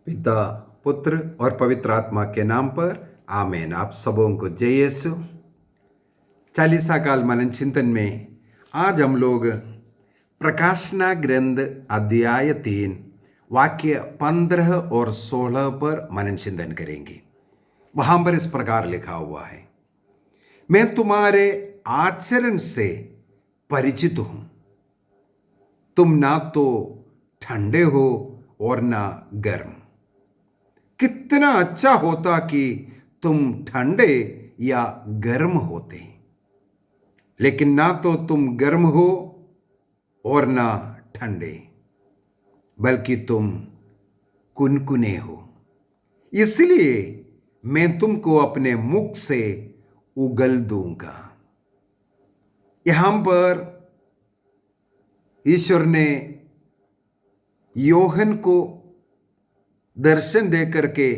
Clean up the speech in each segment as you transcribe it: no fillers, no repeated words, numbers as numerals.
पिता, पुत्र और पवित्र आत्मा के नाम पर आमीन। आप सबों को जय यीशु। चालीसा काल मनन चिंतन में आज हम लोग प्रकाशना ग्रंथ अध्याय 3 वाक्य 15 और 16 पर मनन चिंतन करेंगे। वहां पर इस प्रकार लिखा हुआ है, मैं तुम्हारे आचरण से परिचित हूं। तुम ना तो ठंडे हो और ना गर्म। कितना अच्छा होता कि तुम ठंडे या गर्म होते, लेकिन ना तो तुम गर्म हो और ना ठंडे, बल्कि तुम कुनकुने हो। इसलिए मैं तुमको अपने मुख से उगल दूंगा। यहां पर ईश्वर ने योहन को दर्शन दे करके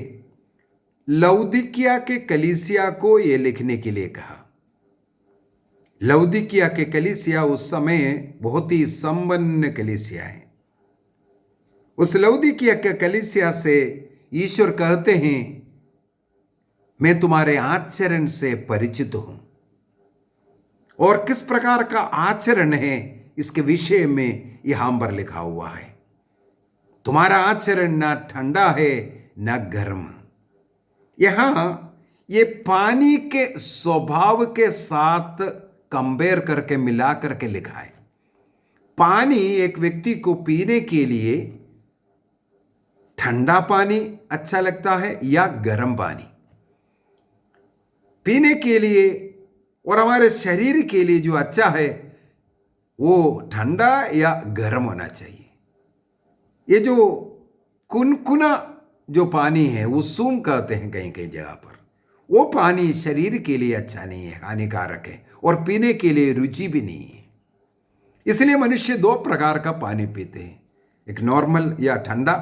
लौदीकिया के कलीसिया को यह लिखने के लिए कहा। लौदीकिया के कलीसिया उस समय बहुत ही संपन्न कलीसिया है। उस लौदीकिया के कलीसिया से ईश्वर कहते हैं, मैं तुम्हारे आचरण से परिचित हूं। और किस प्रकार का आचरण है इसके विषय में यहां पर लिखा हुआ है। तुम्हारा आचरण ना ठंडा है ना गर्म। यहां ये पानी के स्वभाव के साथ कंपेयर करके मिला करके लिखा है। पानी एक व्यक्ति को पीने के लिए ठंडा पानी अच्छा लगता है या गर्म पानी पीने के लिए, और हमारे शरीर के लिए जो अच्छा है वो ठंडा या गर्म होना चाहिए। ये जो कुनकुना जो पानी है उसूम कहते हैं कहीं कहीं जगह पर, वो पानी शरीर के लिए अच्छा नहीं है, हानिकारक है और पीने के लिए रुचि भी नहीं है। इसलिए मनुष्य दो प्रकार का पानी पीते हैं, एक नॉर्मल या ठंडा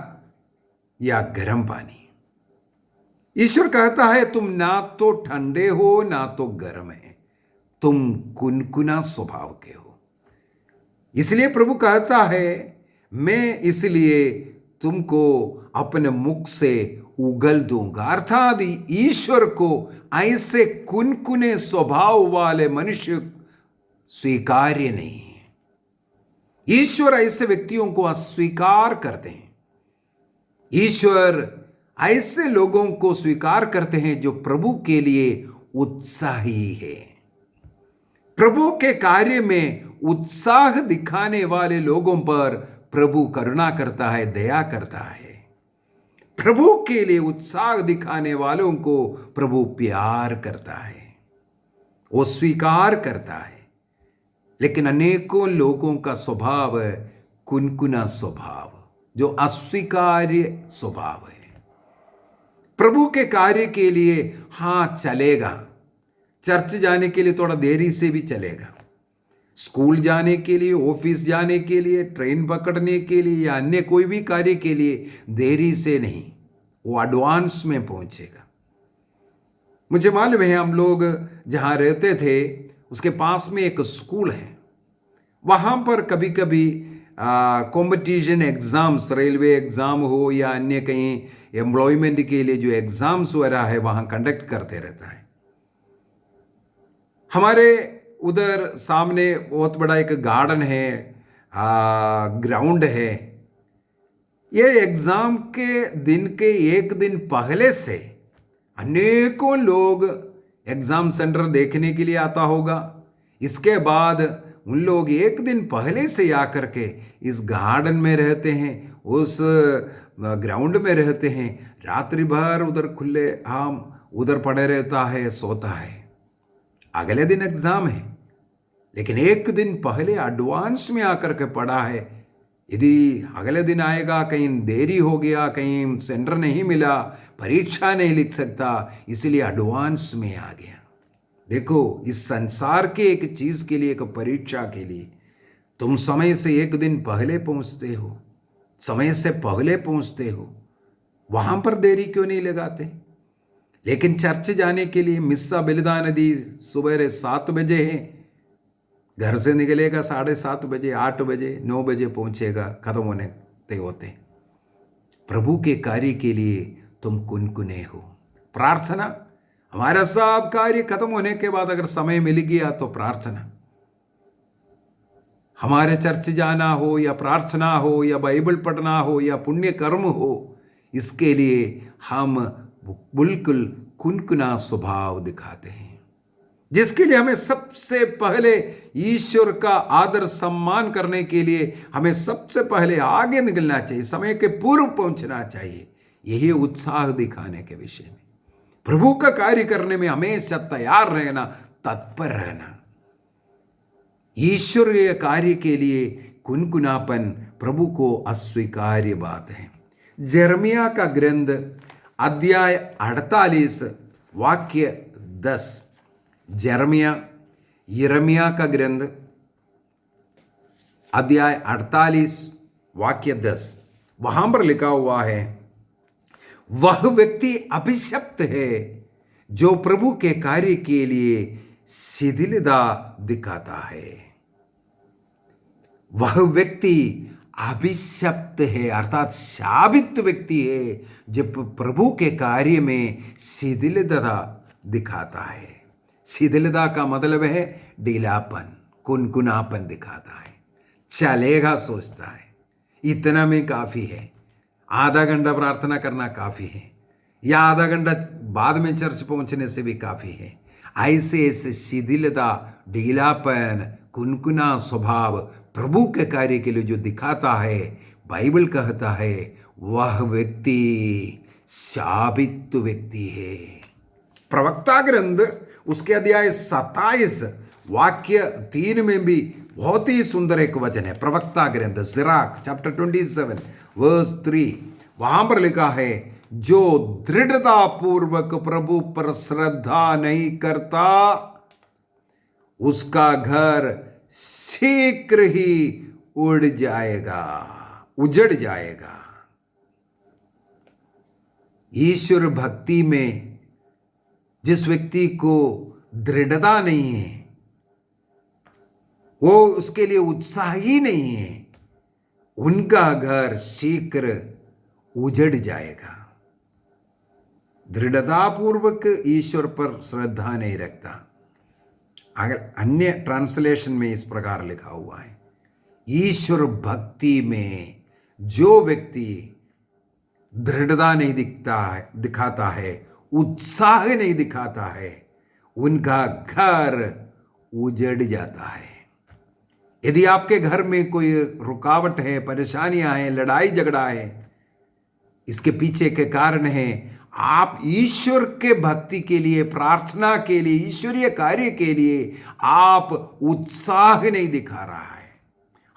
या गर्म पानी। ईश्वर कहता है तुम ना तो ठंडे हो ना तो गर्म है, तुम कुनकुना स्वभाव के हो। इसलिए प्रभु कहता है, मैं इसलिए तुमको अपने मुख से उगल दूंगा। अर्थात ईश्वर को ऐसे कुनकुने स्वभाव वाले मनुष्य स्वीकार्य नहीं है। ईश्वर ऐसे व्यक्तियों को अस्वीकार करते हैं। ईश्वर ऐसे लोगों को स्वीकार करते हैं जो प्रभु के लिए उत्साही है। प्रभु के कार्य में उत्साह दिखाने वाले लोगों पर प्रभु करुणा करता है, दया करता है। प्रभु के लिए उत्साह दिखाने वालों को प्रभु प्यार करता है, वो स्वीकार करता है। लेकिन अनेकों लोगों का स्वभाव है कुनकुना स्वभाव, जो अस्वीकार्य स्वभाव है। प्रभु के कार्य के लिए हां चलेगा, चर्च जाने के लिए थोड़ा देरी से भी चलेगा, स्कूल जाने के लिए, ऑफिस जाने के लिए, ट्रेन पकड़ने के लिए या अन्य कोई भी कार्य के लिए देरी से नहीं, वो एडवांस में पहुंचेगा। मुझे मालूम है, हम लोग जहां रहते थे उसके पास में एक स्कूल है। वहां पर कभी कभी कॉम्पिटिशन एग्जाम्स, रेलवे एग्जाम हो या अन्य कहीं एम्प्लॉयमेंट के लिए जो एग्जाम्स हो रहा है वहां कंडक्ट करते रहता है। हमारे उधर सामने बहुत बड़ा एक गार्डन है, ग्राउंड है। ये एग्जाम के दिन के एक दिन पहले से अनेकों लोग एग्जाम सेंटर देखने के लिए आता होगा। इसके बाद उन लोग एक दिन पहले से आकर के इस गार्डन में रहते हैं, उस ग्राउंड में रहते हैं, रात्रि भर उधर खुले आम उधर पड़े रहता है, सोता है। अगले दिन एग्जाम है, लेकिन एक दिन पहले एडवांस में आकर के पढ़ा है। यदि अगले दिन आएगा, कहीं देरी हो गया, कहीं सेंटर नहीं मिला, परीक्षा नहीं लिख सकता, इसलिए एडवांस में आ गया। देखो, इस संसार के एक चीज के लिए, एक परीक्षा के लिए तुम समय से एक दिन पहले पहुंचते हो, समय से पहले पहुंचते हो, वहां पर देरी क्यों नहीं लगाते? लेकिन चर्च जाने के लिए मिस्सा बिलदा नदी सुबह 7 बजे है, घर से निकलेगा 7:30 बजे, 8 बजे, 9 बजे पहुंचेगा, खत्म होने होते। प्रभु के कार्य के लिए तुम कुनकुने हो। प्रार्थना, हमारा सब कार्य खत्म होने के बाद अगर समय मिल गया तो प्रार्थना, हमारे चर्च जाना हो या प्रार्थना हो या बाइबल पढ़ना हो या पुण्य कर्म हो, इसके लिए हम बिल्कुल कुनकुना स्वभाव दिखाते हैं, जिसके लिए हमें सबसे पहले ईश्वर का आदर सम्मान करने के लिए हमें सबसे पहले आगे निकलना चाहिए, समय के पूर्व पहुंचना चाहिए। यही उत्साह दिखाने के विषय में, प्रभु का कार्य करने में हमेशा तैयार रहना, तत्पर रहना। ईश्वरीय कार्य के लिए कुनकुनापन प्रभु को अस्वीकार्य बात है। यिर्मयाह का ग्रंथ अध्याय 48 वाक्य 10। यिर्मयाह का ग्रंथ अध्याय 48 वाक्य 10, वहां पर लिखा हुआ है, वह व्यक्ति अभिशप्त है जो प्रभु के कार्य के लिए शिथिलता दिखाता है। वह व्यक्ति अभिशप्त है, अर्थात शापित व्यक्ति है जब प्रभु के कार्य में शिथिलता दिखाता है। शिथिलता का मतलब है ढीलापन, कुनकुनापन दिखाता है, चलेगा सोचता है, इतना में काफी है, आधा घंटा प्रार्थना करना काफी है, या आधा घंटा बाद में चर्च पहुंचने से भी काफी है। ऐसे शिथिलता, ढीलापन, कुनकुना स्वभाव प्रभु के कार्य के लिए जो दिखाता है, बाइबल कहता है वह व्यक्ति शापित व्यक्ति है। प्रवक्ता ग्रंथ उसके अध्याय 27 वाक्य 3 में भी बहुत ही सुंदर एक वचन है। प्रवक्ता ग्रंथ सिराक चैप्टर 27 वर्स 3, वहां पर लिखा है, जो दृढ़ता पूर्वक प्रभु पर श्रद्धा नहीं करता उसका घर शीघ्र ही उड़ जाएगा, उजड़ जाएगा। ईश्वर भक्ति में जिस व्यक्ति को दृढ़ता नहीं है, वो उसके लिए उत्साह ही नहीं है, उनका घर शीघ्र उजड़ जाएगा। दृढ़तापूर्वक ईश्वर पर श्रद्धा नहीं रखता। अगर अन्य ट्रांसलेशन में इस प्रकार लिखा हुआ है, ईश्वर भक्ति में जो व्यक्ति दृढ़ता नहीं दिखाता है, उत्साह नहीं दिखाता है, उनका घर उजड़ जाता है। यदि आपके घर में कोई रुकावट है, परेशानियां हैं, लड़ाई झगड़ा है, इसके पीछे के कारण है आप ईश्वर के भक्ति के लिए, प्रार्थना के लिए, ईश्वरीय कार्य के लिए आप उत्साह नहीं दिखा रहा है,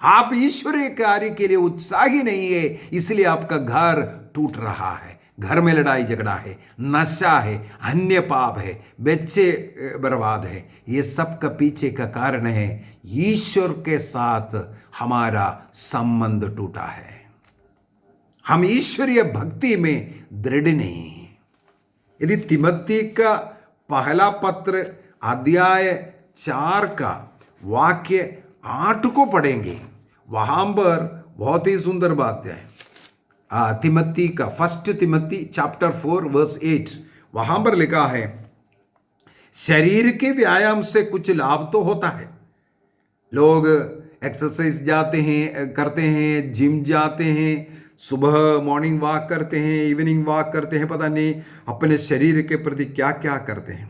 आप ईश्वरीय कार्य के लिए उत्साही नहीं है, इसलिए आपका घर टूट रहा है, घर में लड़ाई झगड़ा है, नशा है, अन्य पाप है, बच्चे बर्बाद है। ये सब का पीछे का कारण है ईश्वर के साथ हमारा संबंध टूटा है, हम ईश्वरीय भक्ति में दृढ़ नहीं हैं। यदि तिमोथी का पहला पत्र अध्याय 4 का वाक्य 8 को पढ़ेंगे, वहां पर बहुत ही सुंदर बात है। तिमोथी का फर्स्ट तिमोथी चैप्टर 4 वर्स 8, वहां पर लिखा है, शरीर के व्यायाम से कुछ लाभ तो होता है। लोग एक्सरसाइज जाते हैं, करते हैं, जिम जाते हैं, सुबह मॉर्निंग वॉक करते हैं, इवनिंग वॉक करते हैं, पता नहीं अपने शरीर के प्रति क्या क्या करते हैं,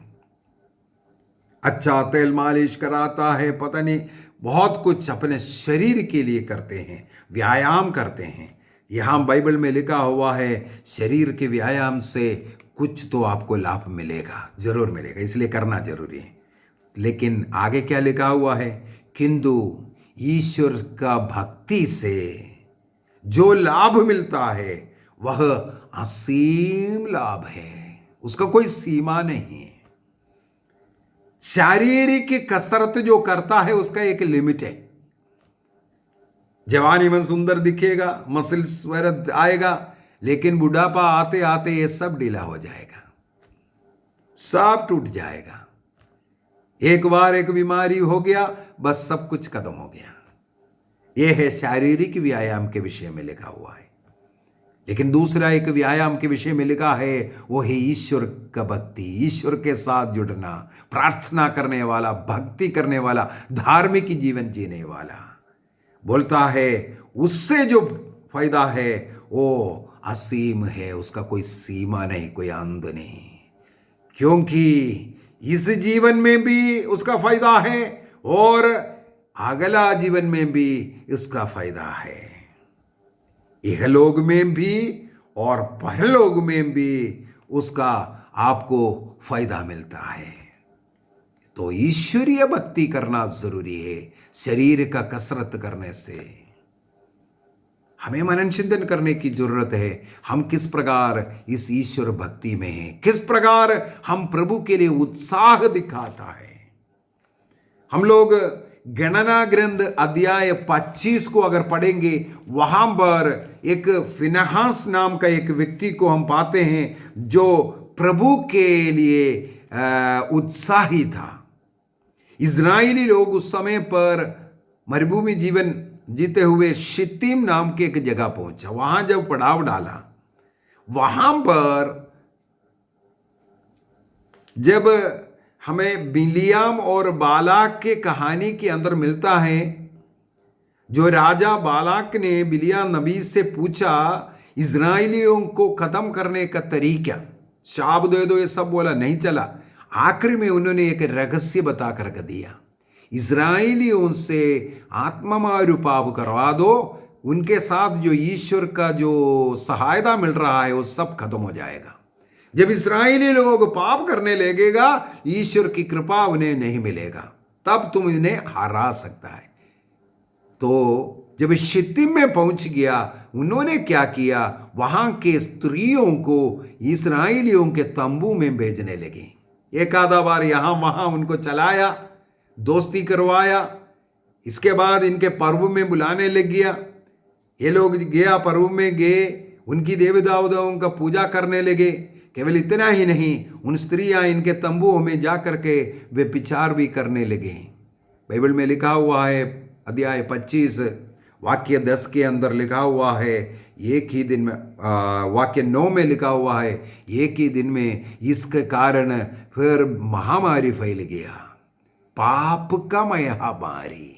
अच्छा तेल मालिश कराता है, पता नहीं बहुत कुछ अपने शरीर के लिए करते हैं, व्यायाम करते हैं। यहाँ बाइबल में लिखा हुआ है शरीर के व्यायाम से कुछ तो आपको लाभ मिलेगा, जरूर मिलेगा, इसलिए करना जरूरी है। लेकिन आगे क्या लिखा हुआ है, किंतु ईश्वर का भक्ति से जो लाभ मिलता है वह असीम लाभ है, उसका कोई सीमा नहीं है। शारीरिक कसरत जो करता है उसका एक लिमिट है। जवानी में सुंदर दिखेगा, मसल्स वगैरह आएगा, लेकिन बुढ़ापा आते आते ये सब ढीला हो जाएगा, सब टूट जाएगा। एक बार एक बीमारी हो गया, बस सब कुछ खत्म हो गया। यह है शारीरिक व्यायाम के विषय में लिखा हुआ है। लेकिन दूसरा एक व्यायाम के विषय में लिखा है, वो है ईश्वर का भक्ति, ईश्वर के साथ जुड़ना, प्रार्थना करने वाला, भक्ति करने वाला, धार्मिक जीवन जीने वाला। बोलता है उससे जो फायदा है वो असीम है, उसका कोई सीमा नहीं, कोई अंत नहीं, क्योंकि इस जीवन में भी उसका फायदा है और अगला जीवन में भी उसका फायदा है, इहलोक में भी और परलोक में भी उसका आपको फायदा मिलता है। तो ईश्वरीय भक्ति करना जरूरी है। शरीर का कसरत करने से हमें मनन चिंतन करने की जरूरत है, हम किस प्रकार इस ईश्वर भक्ति में हैं, किस प्रकार हम प्रभु के लिए उत्साह दिखाता है। हम लोग गणना ग्रंथ अध्याय 25 को अगर पढ़ेंगे, वहां पर एक फिनहास नाम का एक व्यक्ति को हम पाते हैं जो प्रभु के लिए उत्साही था। इजरायली लोग उस समय पर मरुभूमि जीवन जीते हुए शित्तीम नाम के एक जगह पहुंचा। वहां जब पड़ाव डाला, वहां पर जब हमें बिलियाम और बालाक के कहानी के अंदर मिलता है, जो राजा बालाक ने बिलियाम नबी से पूछा इजराइलियों को खत्म करने का तरीका, शाप दे दो ये सब बोला, नहीं चला। आखिर में उन्होंने एक रहस्य बता कर दिया, इजराइलियों से आत्ममारु पाप करवा दो, उनके साथ जो ईश्वर का जो सहायता मिल रहा है वो सब खत्म हो जाएगा। जब इस्राएली लोग पाप करने लगेगा, ईश्वर की कृपा उन्हें नहीं मिलेगा, तब तुम इन्हें हरा सकता है। तो जब शित्तीम में पहुंच गया, उन्होंने क्या किया, वहां के स्त्रियों को इस्राएलियों के तंबू में भेजने लगे। एक आधा बार यहां वहां उनको चलाया, दोस्ती करवाया, इसके बाद इनके पर्व में बुलाने लग गया। ये लोग गया, पर्व में गए, उनकी देवी देवताओं का पूजा करने लगे। केवल इतना ही नहीं, उन स्त्रियां इनके तंबुओं में जा करके वे विचार भी करने लगे। बाइबल में लिखा हुआ है, अध्याय 25 वाक्य 10 के अंदर लिखा हुआ है, एक ही दिन में, वाक्य 9 में लिखा हुआ है, एक ही दिन में इसके कारण फिर महामारी फैल गया, पाप का महामारी।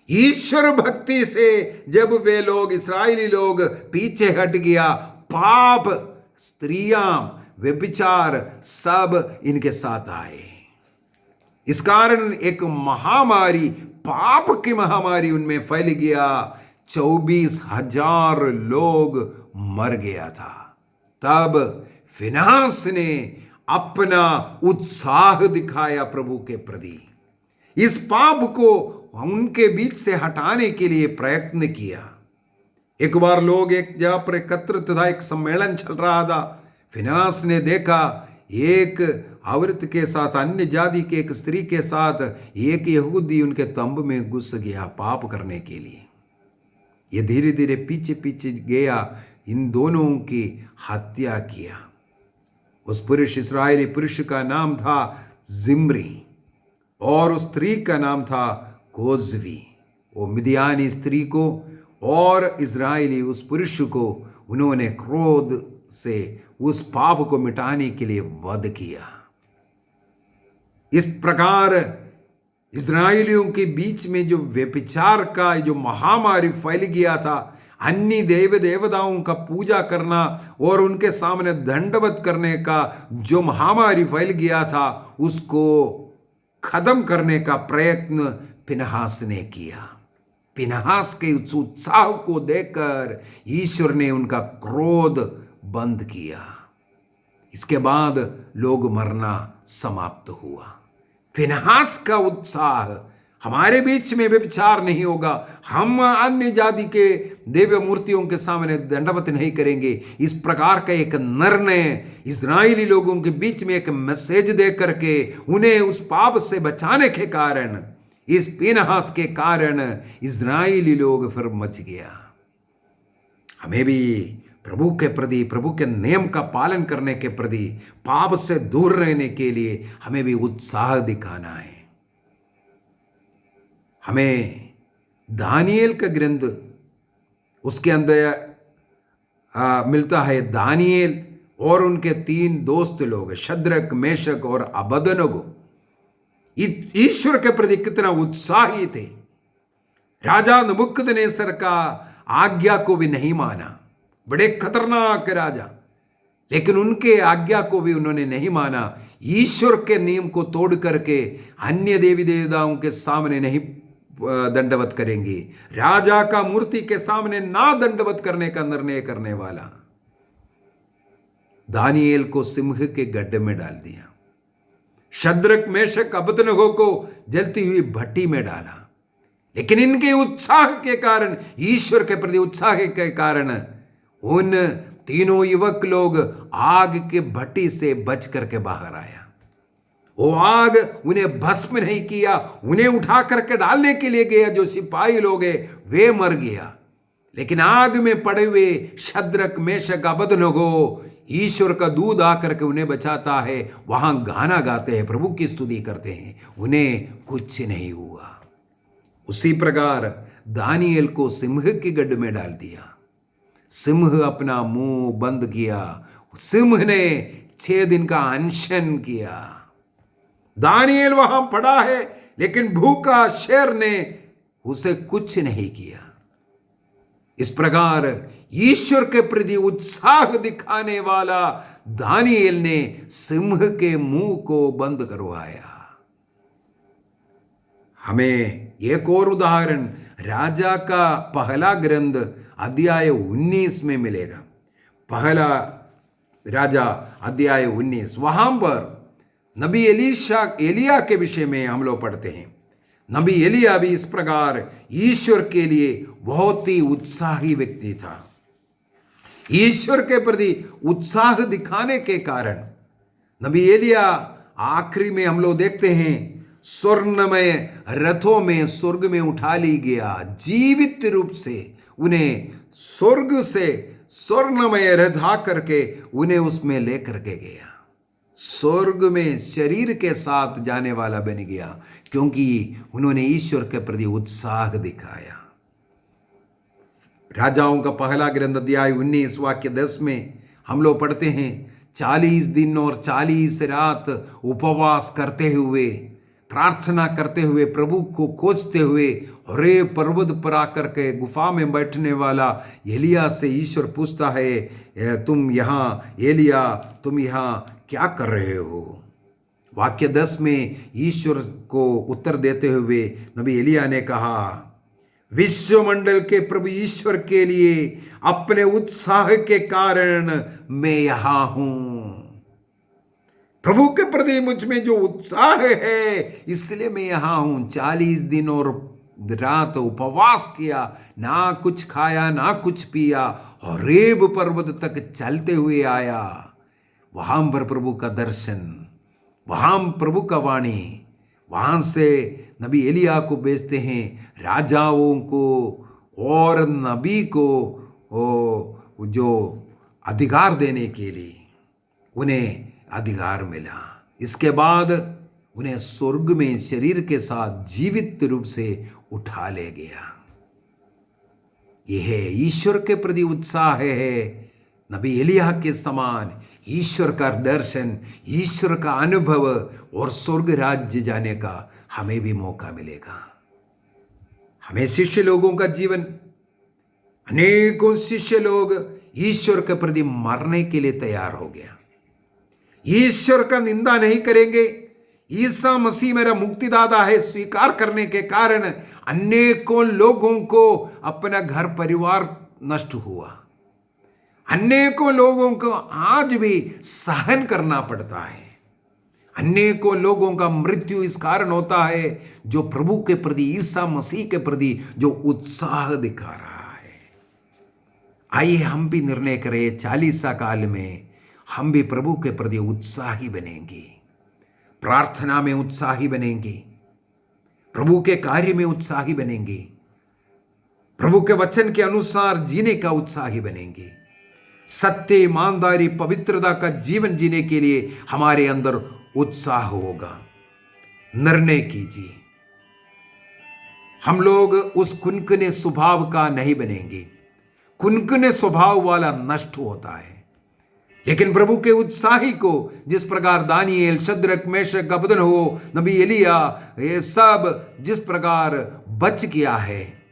ईश्वर भक्ति से जब वे लोग, इस्राएली लोग पीछे हट गया, पाप, स्त्रियां, व्यभिचार सब इनके साथ आए। इस कारण एक महामारी, पाप की महामारी उनमें फैल गया। 24,000 लोग मर गया था। तब फिनहास ने अपना उत्साह दिखाया प्रभु के प्रति, इस पाप को उनके बीच से हटाने के लिए प्रयत्न किया। एक बार लोग एक जगह पर एकत्रित था, एक सम्मेलन चल रहा था। फिनहास ने देखा एक औरत के साथ, अन्य जाति के एक स्त्री के साथ एक यहूदी उनके तंबू में घुस गया पाप करने के लिए। ये धीरे धीरे पीछे पीछे गया, इन दोनों की हत्या किया। उस पुरुष, इस्राएली पुरुष का नाम था जिम्री और उस स्त्री का नाम था कोजवी। वो मिदियानी स्त्री को और इजरायली उस पुरुष को उन्होंने क्रोध से उस पाप को मिटाने के लिए वध किया। इस प्रकार इजरायलियों के बीच में जो व्यभिचार का जो महामारी फैल गया था, अन्य देव देवताओं का पूजा करना और उनके सामने दंडवत करने का जो महामारी फैल गया था, उसको खत्म करने का प्रयत्न फिनहास ने किया। फिनहास के उस उत्साह को देखकर ईश्वर ने उनका क्रोध बंद किया। इसके बाद लोग मरना समाप्त हुआ। फिनहास का उत्साह, हमारे बीच में व्यभिचार नहीं होगा, हम अन्य जाति के देव मूर्तियों के सामने दंडवत नहीं करेंगे, इस प्रकार का एक निर्णय इस्राएली लोगों के बीच में एक मैसेज दे करके उन्हें उस पाप से बचाने के कारण, इस फिनहास के कारण इस्राएली लोग फिर मच गया। हमें भी प्रभु के प्रति, प्रभु के नियम का पालन करने के प्रति, पाप से दूर रहने के लिए हमें भी उत्साह दिखाना है। हमें दानिएल का ग्रंथ, उसके अंदर मिलता है दानिएल और उनके 3 दोस्त लोग शद्रक, मेशक और अबेदनगो ईश्वर के प्रति कितना उत्साही थे। राजा नबूकदनेस्सर का आज्ञा को भी नहीं माना, बड़े खतरनाक राजा, लेकिन उनके आज्ञा को भी उन्होंने नहीं माना। ईश्वर के नियम को तोड़ करके अन्य देवी देवताओं के सामने नहीं दंडवत करेंगे, राजा का मूर्ति के सामने ना दंडवत करने का निर्णय करने वाला दानिएल को सिंह के गड्ढे में डाल दिया, शद्रक, मेशक, अबेदनगो को जलती हुई भट्टी में डाला। लेकिन इनके उत्साह के कारण, ईश्वर के प्रति उत्साह के कारण उन तीनों युवक लोग आग के भट्टी से बच करके बाहर आया। वो आग उन्हें भस्म नहीं किया, उन्हें उठा करके डालने के लिए गया जो सिपाही लोग हैं वे मर गया, लेकिन आग में पड़े हुए शद्रक, मेशक, अबेदनगो ईश्वर का दूध आकर के उन्हें बचाता है। वहां गाना गाते हैं, प्रभु की स्तुति करते हैं, उन्हें कुछ नहीं हुआ। उसी प्रकार दानिएल को सिंह के गड्ढे में डाल दिया। सिंह अपना मुंह बंद किया, सिंह ने 6 दिन का अनशन किया। दानिएल वहां पड़ा है, लेकिन भूखा शेर ने उसे कुछ नहीं किया। इस प्रकार ईश्वर के प्रति उत्साह दिखाने वाला दानिएल ने सिंह के मुंह को बंद करवाया। हमें एक और उदाहरण राजा का पहला ग्रंथ अध्याय 19 में मिलेगा। पहला राजा अध्याय 19, वहां पर नबी एलिया के विषय में हम लोग पढ़ते हैं। नबी एलिया भी इस प्रकार ईश्वर के लिए बहुत ही उत्साही व्यक्ति था। ईश्वर के प्रति उत्साह दिखाने के कारण नबी एलिया आखिरी में हम लोग देखते हैं स्वर्णमय रथों में स्वर्ग में उठा ली गया। जीवित रूप से उन्हें स्वर्ग से स्वर्णमय रथ आकर के उन्हें उसमें लेकर के गया। स्वर्ग में शरीर के साथ जाने वाला बन गया, क्योंकि उन्होंने ईश्वर के प्रति उत्साह दिखाया। राजाओं का पहला ग्रंथ अध्याय 19 वाक्य 10 में हम लोग पढ़ते हैं, 40 दिन और 40 रात उपवास करते हुए, प्रार्थना करते हुए, प्रभु को खोजते हुए होरेब पर्वत पर आकर के गुफा में बैठने वाला एलिया से ईश्वर पूछता है, तुम यहाँ एलिया, तुम यहाँ क्या कर रहे हो? वाक्य 10 में ईश्वर को उत्तर देते हुए नबी एलिया ने कहा, विश्वमंडल के प्रभु ईश्वर के लिए अपने उत्साह के कारण मैं यहां हूं। प्रभु के प्रति मुझ में जो उत्साह है, इसलिए मैं यहां हूं। 40 दिन और रात उपवास किया, ना कुछ खाया ना कुछ पिया, होरेब पर्वत तक चलते हुए आया। वहां पर प्रभु का दर्शन, वहां प्रभु का वाणी, वहां से नबी एलिया को भेजते हैं राजाओं को और नबी को जो अधिकार देने के लिए। उन्हें अधिकार मिला। इसके बाद उन्हें स्वर्ग में शरीर के साथ जीवित रूप से उठा ले गया। यह ईश्वर के प्रति उत्साह है। नबी एलिया के समान ईश्वर का दर्शन, ईश्वर का अनुभव और स्वर्ग राज्य जाने का हमें भी मौका मिलेगा। हमें शिष्य लोगों का जीवन, अनेकों शिष्य लोग ईश्वर के प्रति मरने के लिए तैयार हो गया। ईश्वर का निंदा नहीं करेंगे, ईसा मसीह मेरा मुक्तिदाता है स्वीकार करने के कारण अनेकों लोगों को अपना घर परिवार नष्ट हुआ। अनेकों लोगों को आज भी सहन करना पड़ता है। अनेकों लोगों का मृत्यु इस कारण होता है जो प्रभु के प्रति, ईसा मसीह के प्रति जो उत्साह दिखा रहा है। आइए हम भी निर्णय करें 40 काल में हम भी प्रभु के प्रति उत्साही बनेंगे, प्रार्थना में उत्साही बनेंगे, प्रभु के कार्य में उत्साही बनेंगे, प्रभु के वचन के अनुसार जीने का उत्साही बनेंगे। सत्य, ईमानदारी, पवित्रता का जीवन जीने के लिए हमारे अंदर उत्साह होगा। निर्णय कीजिए। हम लोग उस कुनकुने स्वभाव का नहीं बनेंगे। कुनकुने स्वभाव वाला नष्ट होता है। लेकिन प्रभु के उत्साही को, जिस प्रकार दानिएल, शद्रक, मेशक, अबेदनगो, नबी एलिया, ये सब जिस प्रकार बच गया है,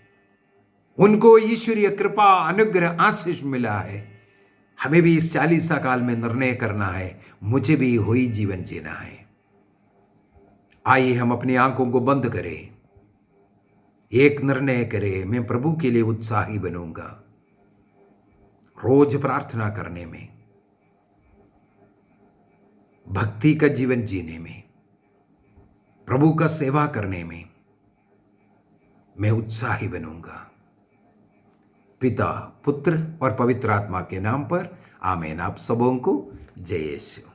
उनको ईश्वरीय कृपा, अनुग्रह, आशीष मिला है। हमें भी इस 40 काल में निर्णय करना है, मुझे भी वही जीवन जीना है। आइए हम अपनी आंखों को बंद करें, एक निर्णय करें, मैं प्रभु के लिए उत्साही बनूंगा। रोज प्रार्थना करने में, भक्ति का जीवन जीने में, प्रभु का सेवा करने में मैं उत्साही बनूंगा। पिता, पुत्र और पवित्र आत्मा के नाम पर आमीन। आप सबों को जय यीशु।